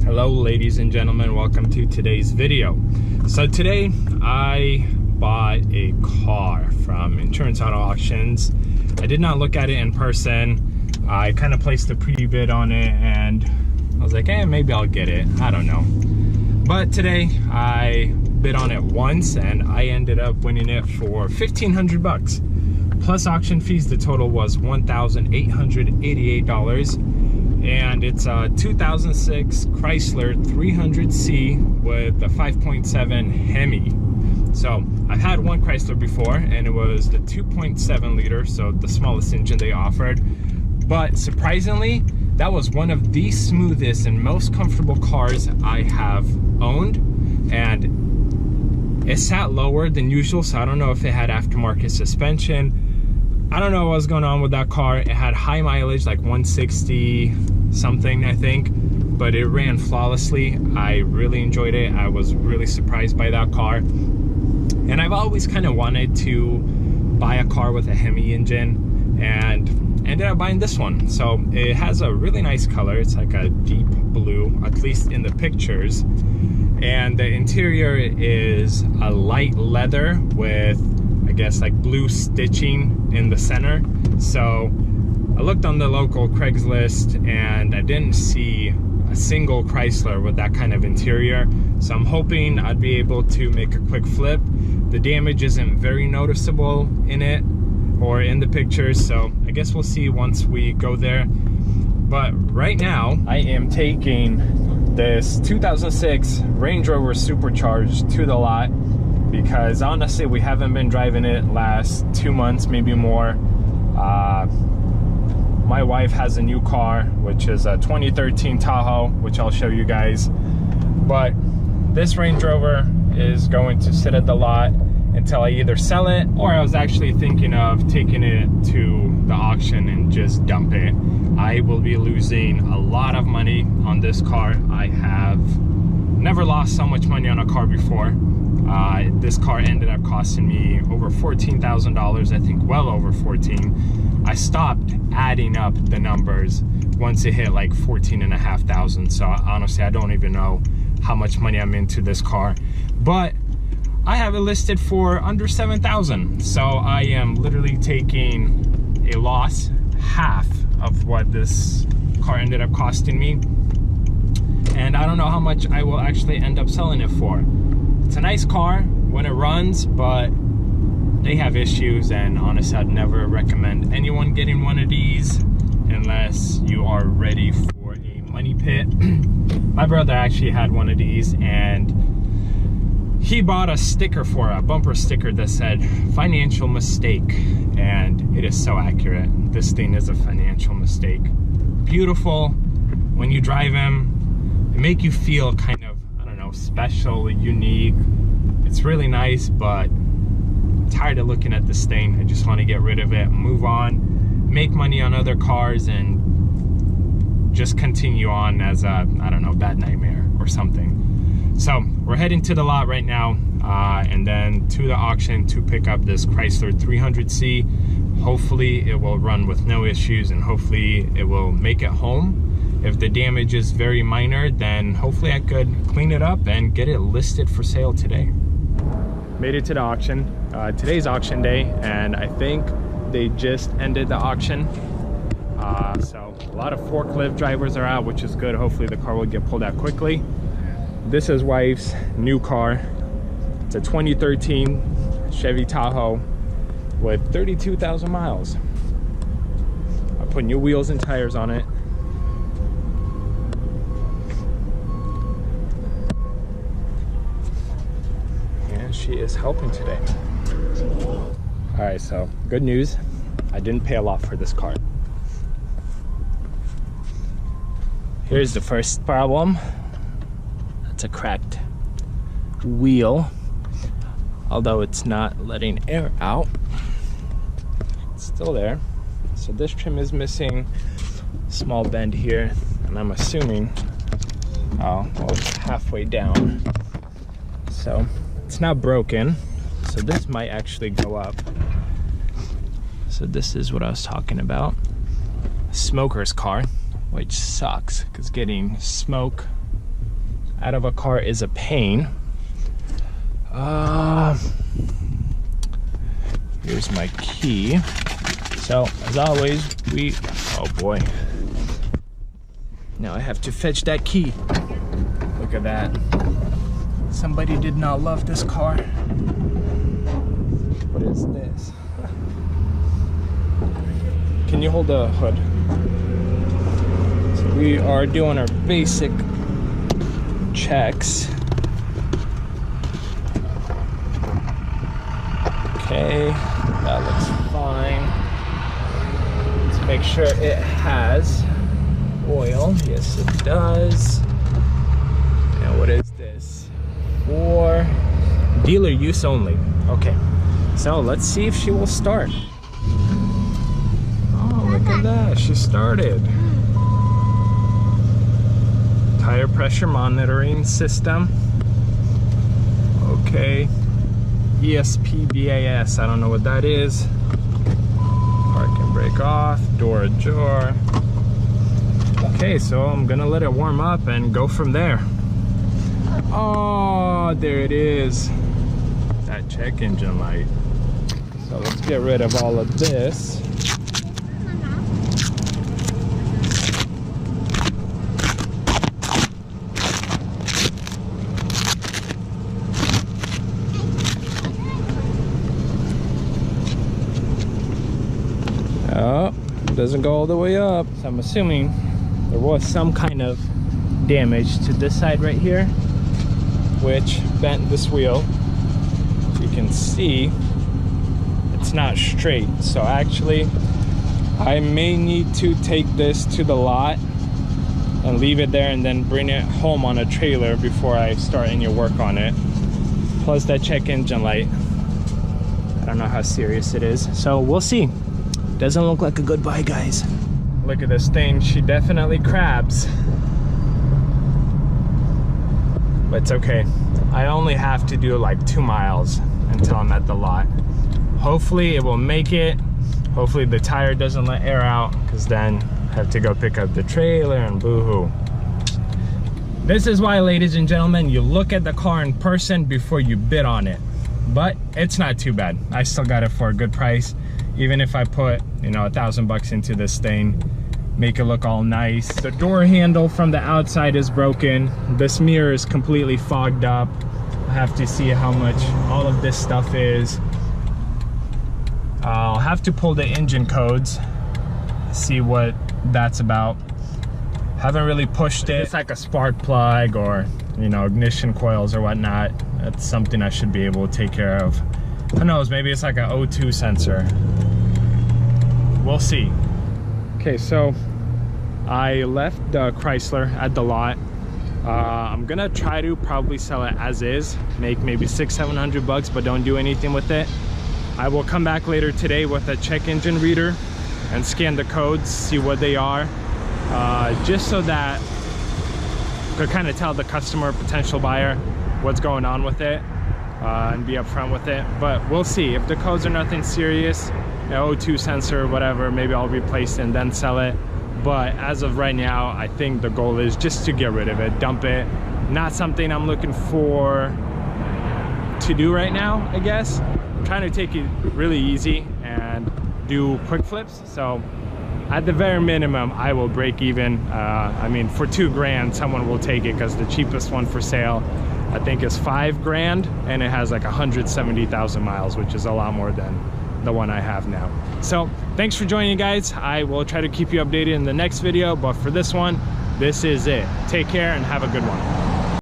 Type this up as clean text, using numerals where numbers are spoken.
Hello ladies and gentlemen, welcome to today's video. So today I bought a car from Insurance Auto Auctions. I did not look at it in person. I kind of placed a pre-bid on it and I was like, maybe I'll get it, I don't know. But today I bid on it once and I ended up winning it for 1,500 bucks. Plus auction fees, the total was $1,888. And it's a 2006 Chrysler 300c with a 5.7 Hemi. So I've had one Chrysler before and it was the 2.7 liter, so the smallest engine they offered. But surprisingly, that was one of the smoothest and most comfortable cars I have owned. And it sat lower than usual, so I don't know if it had aftermarket suspension. I don't know what was going on with that car. It had high mileage, like 160 something, I think, but it ran flawlessly. I really enjoyed it. I was really surprised by that car. And I've always kind of wanted to buy a car with a Hemi engine and ended up buying this one. So it has a really nice color. It's like a deep blue, at least in the pictures. And the interior is a light leather with, I guess, like blue stitching in the center. So I looked on the local Craigslist and I didn't see a single Chrysler with that kind of interior. So I'm hoping I'd be able to make a quick flip. The damage isn't very noticeable in it or in the pictures, so I guess we'll see once we go there. But right now I am taking this 2006 Range Rover Supercharged to the lot because honestly we haven't been driving it last 2 months, maybe more. My wife has a new car, which is a 2013 Tahoe, which I'll show you guys. But this Range Rover is going to sit at the lot until I either sell it, or I was actually thinking of taking it to the auction and just dump it. I will be losing a lot of money on this car. I have never lost so much money on a car before. This car ended up costing me over $14,000, I think well over 14. I stopped adding up the numbers once it hit like 14,500. So honestly, I don't even know how much money I'm into this car, but I have it listed for under 7,000. So I am literally taking a loss, half of what this car ended up costing me. And I don't know how much I will actually end up selling it for. It's a nice car when it runs, but they have issues, and honestly I'd never recommend anyone getting one of these unless you are ready for a money pit. My brother actually had one of these and he bought a sticker for it, a bumper sticker that said financial mistake, and it is so accurate. This thing is a financial mistake. Beautiful. When you drive them, they make you feel kind of, I don't know, special, unique. It's really nice, but I'm tired of looking at this thing. I just want to get rid of it, move on, make money on other cars, and just continue on as a, I don't know, bad nightmare or something. So we're heading to the lot right now and then to the auction to pick up this Chrysler 300c. Hopefully it will run with no issues and hopefully it will make it home. If the damage is very minor, then hopefully I could clean it up and get it listed for sale today. Made it to the auction. Today's auction day, and I think they just ended the auction. So a lot of forklift drivers are out, which is good. Hopefully the car will get pulled out quickly. This is wife's new car. It's a 2013 Chevy Tahoe with 32,000 miles. I put new wheels and tires on it. And she is helping today. All right, so good news. I didn't pay a lot for this car. Here's the first problem. It's a cracked wheel, although it's not letting air out. It's still there. So this trim is missing a small bend here, and I'm assuming, well, it's halfway down. So it's not broken. So this might actually go up. So this is what I was talking about. A smoker's car, which sucks because getting smoke out of a car is a pain. Here's my key. So as always, oh boy. Now I have to fetch that key. Look at that. Somebody did not love this car. What is this? Can you hold the hood? So we are doing our basic checks. Okay, that looks fine. Let's make sure it has oil. Yes, it does. And what is this? For dealer use only. Okay, so let's see if she will start. Oh, look at that, she started. Tire pressure monitoring system. Okay. ESP BAS, I don't know what that is. Park and brake off, door ajar. Okay, so I'm gonna let it warm up and go from there. Oh, there it is. That check engine light. So let's get rid of all of this. Oh, doesn't go all the way up. So I'm assuming there was some kind of damage to this side right here, which bent this wheel. As you can see, it's not straight. So actually, I may need to take this to the lot and leave it there and then bring it home on a trailer before I start any work on it. Plus that check engine light. I don't know how serious it is. So we'll see. Doesn't look like a good buy, guys. Look at this thing, she definitely crabs. But it's okay. I only have to do like 2 miles until I'm at the lot. Hopefully it will make it. Hopefully the tire doesn't let air out, because then I have to go pick up the trailer and boo-hoo. This is why, ladies and gentlemen, you look at the car in person before you bid on it. But it's not too bad. I still got it for a good price. Even if I put, you know, $1,000 into this thing, make it look all nice. The door handle from the outside is broken. This mirror is completely fogged up. I have to see how much all of this stuff is. I'll have to pull the engine codes, see what that's about. Haven't really pushed it. It's like a spark plug or, you know, ignition coils or whatnot. That's something I should be able to take care of. Who knows, maybe it's like an O2 sensor. We'll see. Okay, so I left the Chrysler at the lot. I'm gonna try to probably sell it as is, make maybe $600-700, but don't do anything with it. I will come back later today with a check engine reader and scan the codes, see what they are, just so that I could kind of tell the customer, potential buyer, what's going on with it. And be upfront with it, but we'll see. If the codes are nothing serious, the O2 sensor, whatever, maybe I'll replace it and then sell it. But as of right now, I think the goal is just to get rid of it, dump it. Not something I'm looking for to do right now, I guess. I'm trying to take it really easy and do quick flips. So at the very minimum, I will break even. I mean, for $2 grand, someone will take it, because the cheapest one for sale, I think, is $5 grand, and it has like 170,000 miles, which is a lot more than the one I have now. So thanks for joining, guys. I will try to keep you updated in the next video, but for this one, this is it. Take care and have a good one.